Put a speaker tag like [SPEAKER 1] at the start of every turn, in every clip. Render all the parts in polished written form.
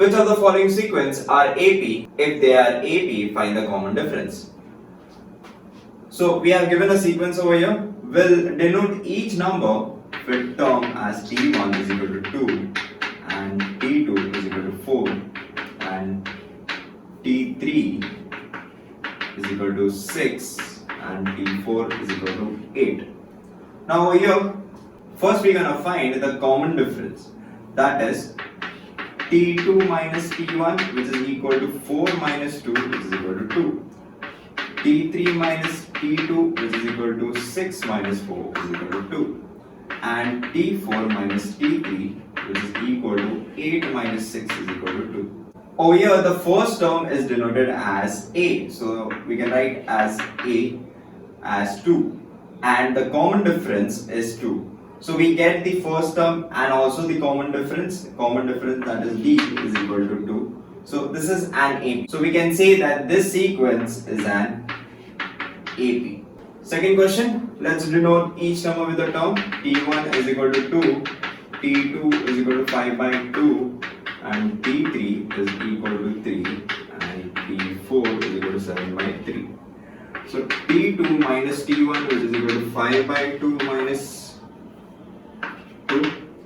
[SPEAKER 1] Which of the following sequence are AP? If they are AP, find the common difference. So we have given a sequence over here. We'll denote each number with term as T1 is equal to 2 and T2 is equal to 4 and T3 is equal to 6 and T4 is equal to 8. Now over here, first we're gonna find the common difference. That is T2 minus T1, which is equal to 4 minus 2, which is equal to 2. T3 minus T2, which is equal to 6 minus 4, which is equal to 2. And T4 minus T3, which is equal to 8 minus 6 is equal to 2. Over here, the first term is denoted as A. So we can write as A as 2. And the common difference is 2. So we get the first term and also the common difference. Common difference, that is D, is equal to 2. So this is an AP. So we can say that this sequence is an AP. Second question, let's denote each number with a term. T1 is equal to 2, T2 is equal to 5 by 2, and T3 is equal to 3, and T4 is equal to 7 by 3. So T2 minus T1, which is equal to 5 by 2 minus 2.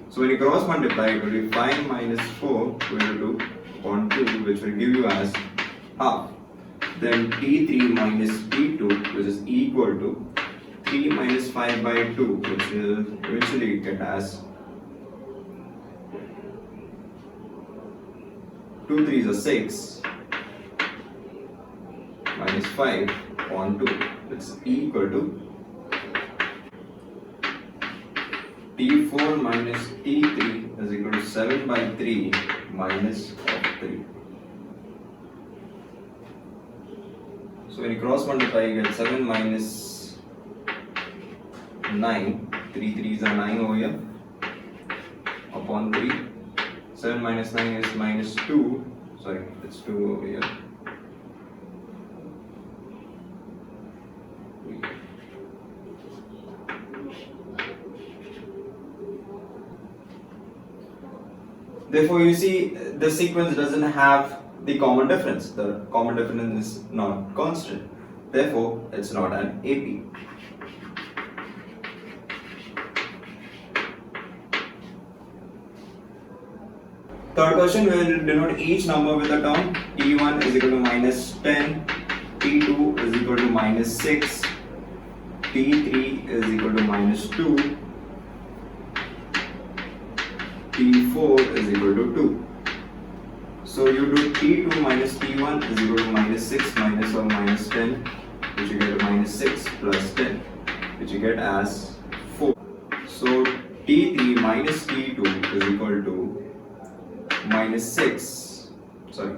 [SPEAKER 1] So when you cross multiply, it will be 5 minus 4 equal to 0.2, which will give you as half. Then T3 minus T2, which is equal to 3 minus 5 by 2, which will eventually get as 2 3s are 6 minus 5 on 2, which is equal to T4 minus T3 is equal to 7 by 3 minus of 3. So when you cross multiply, you get 7 minus 9, 3 3s are 9 over here, upon 3. 7 minus 9 is minus 2, sorry, it's 2 over here. Therefore, you see, the sequence doesn't have the common difference. The common difference is not constant. Therefore, it's not an AP. Third question, we will denote each number with a term. T1 is equal to minus 10, T2 is equal to minus 6, T3 is equal to minus 2, T4 is equal to 2. So you do T2 minus T1 is equal to minus 6 minus or minus 10, which you get minus 6 plus 10, which you get as 4. So T3 minus T2 is equal to minus 6, sorry,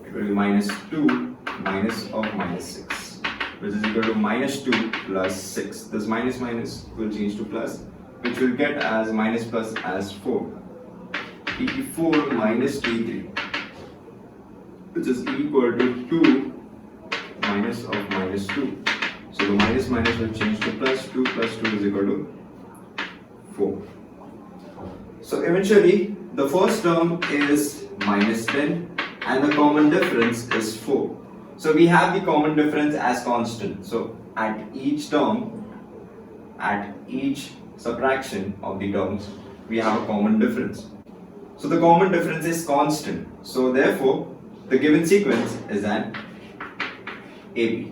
[SPEAKER 1] it will be minus 2 minus of minus 6, which is equal to minus 2 plus 6. This minus minus will change to plus, which will get as minus plus as 4. T4 minus T3, which is equal to 2 minus of minus 2. So the minus minus will change to plus 2 plus 2 is equal to 4. So eventually, the first term is minus 10 and the common difference is 4. So we have the common difference as constant. So at each term, at each subtraction of the terms, we have a common difference. So the common difference is constant. So therefore, the given sequence is an AP.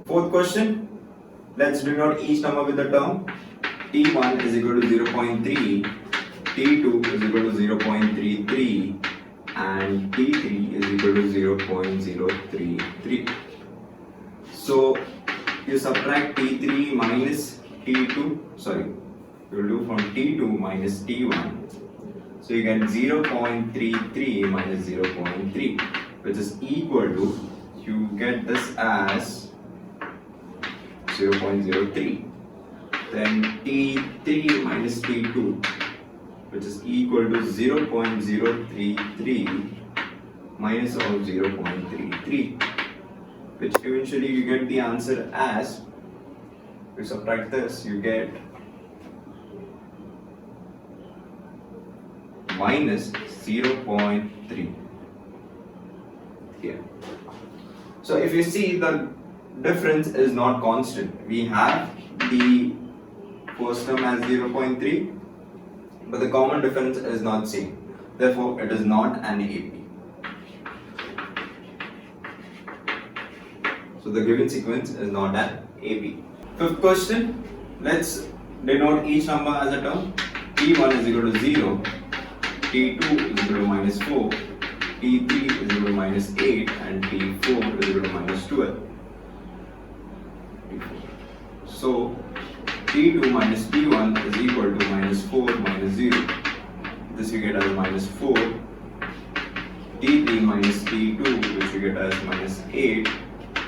[SPEAKER 1] Fourth question, let's denote each number with the term. T1 is equal to 0.3, T2 is equal to 0.33 and T3 is equal to 0.033. So you subtract T3 minus T2, sorry, you will do from T2 minus T1. So you get 0.33 minus 0.3, which is equal to, you get this as 0.03. Then T3 minus T2, which is equal to 0.033 minus of 0.33, which eventually you get the answer as, you subtract this, you get minus 0.3 here. So if you see, the difference is not constant. We have the first term as 0.3, but the common difference is not same. Therefore, it is not an AP. So the given sequence is not an AP. Fifth question, let's denote each number as a term. T1 is equal to 0, T2 is equal to minus 4, T3 is equal to minus 8, and T4 is equal to minus 12. So T2 minus T1 is equal to minus 4 minus 0. This you get as minus 4. T3 minus T2, which you get as minus 8,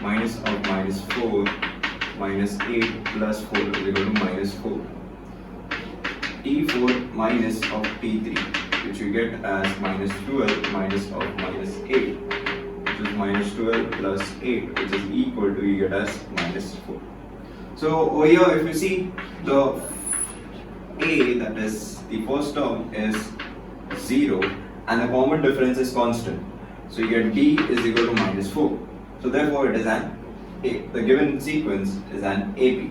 [SPEAKER 1] minus of minus 4 minus 8 plus 4 is equal to minus 4. T4 minus of T3, which you get as minus 12 minus of minus 8, which is minus 12 plus 8, which is equal to, you get as minus 4. So over here, if you see, the A, that is the first term, is 0 and the common difference is constant. So you get D is equal to minus 4. So therefore it is an A. The given sequence is an AP.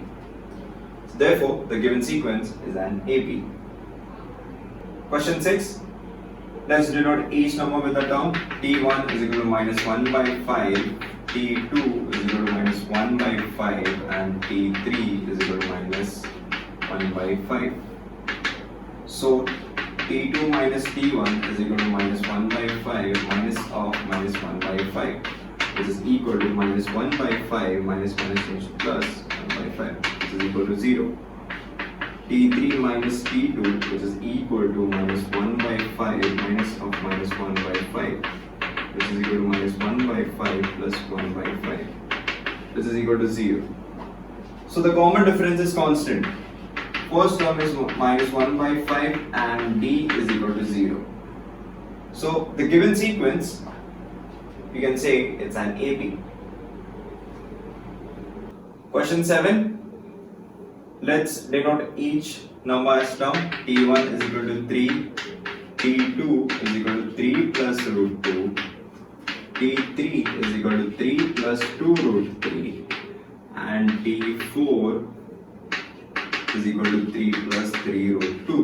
[SPEAKER 1] So therefore the given sequence is an AP. Question 6. Let's denote each number with the term. T1 is equal to minus 1 by 5, T2 is equal to minus 1 by 5, and T3 is equal to minus 1 by 5. So T2 minus T1 is equal to minus 1 by 5 minus of minus 1 by 5, which is equal to minus 1 by 5 minus change plus 1 by 5, which is equal to 0. T3 minus T2, which is equal to minus 1 by 5 minus of minus 1 by 5, which is equal to minus 1 by 5 plus 1 by 5, which is equal to 0. So the common difference is constant. First term is minus 1 by 5 and D is equal to 0. So the given sequence, you can say it's an AP. Question 7. Let's denote each number as term. T1 is equal to 3, T2 is equal to 3 plus root 2, T3 is equal to 3 plus 2 root 3, and T4 is equal to 3 plus 3 root 2.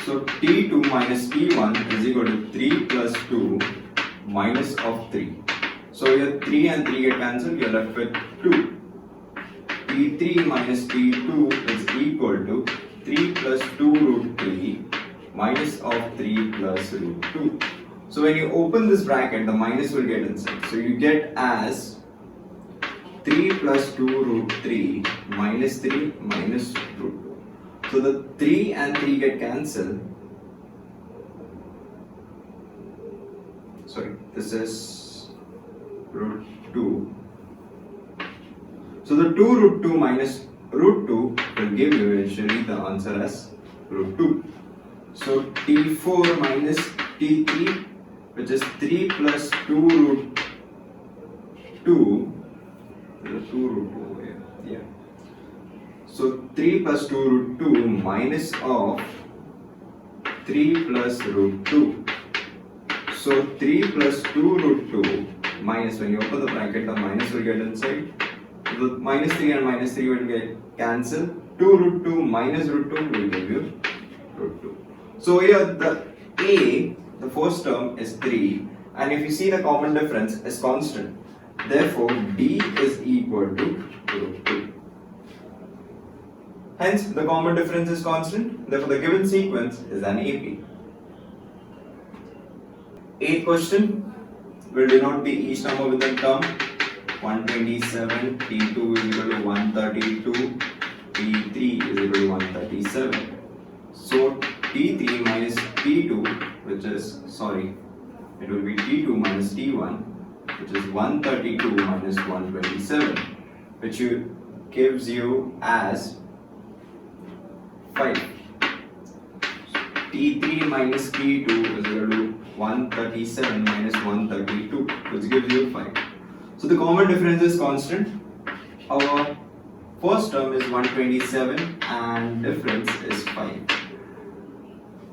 [SPEAKER 1] So T2 minus T1 is equal to 3 plus 2 minus of 3. So here 3 and 3 get cancelled, you are left with 2. T3 minus T2 is equal to 3 plus 2 root 3 minus of 3 plus root 2. So when you open this bracket, the minus will get inside. So you get as 3 plus 2 root 3 minus 3 minus root 2. So the 3 and 3 get cancelled. Sorry, this is root 2. So the 2 root 2 minus root 2 will give you eventually the answer as root 2. So T4 minus T3, which is 3 plus 2 root 2, there's a 2 root 2 over here, yeah. So 3 plus 2 root 2 minus of 3 plus root 2. So 3 plus 2 root 2 minus, when you open the bracket, the minus will get inside. The minus 3 and minus 3 will get cancelled. 2 root 2 minus root 2 will give you root 2. So here the A, the first term, is 3, and if you see, the common difference is constant. Therefore D is equal to root 2. Hence the common difference is constant. Therefore the given sequence is an AP. 8th question will denote each number with the term. 127, T2 is equal to 132, T3 is equal to 137. So T3 minus T2, which is, sorry, it will be T2 minus T1, which is 132 minus 127, which gives you as 5. T3 minus T2 is equal to 137 minus 132, which gives you 5. So the common difference is constant. Our first term is 127 and difference is 5.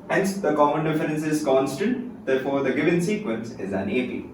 [SPEAKER 1] Hence, the common difference is constant, therefore the given sequence is an AP.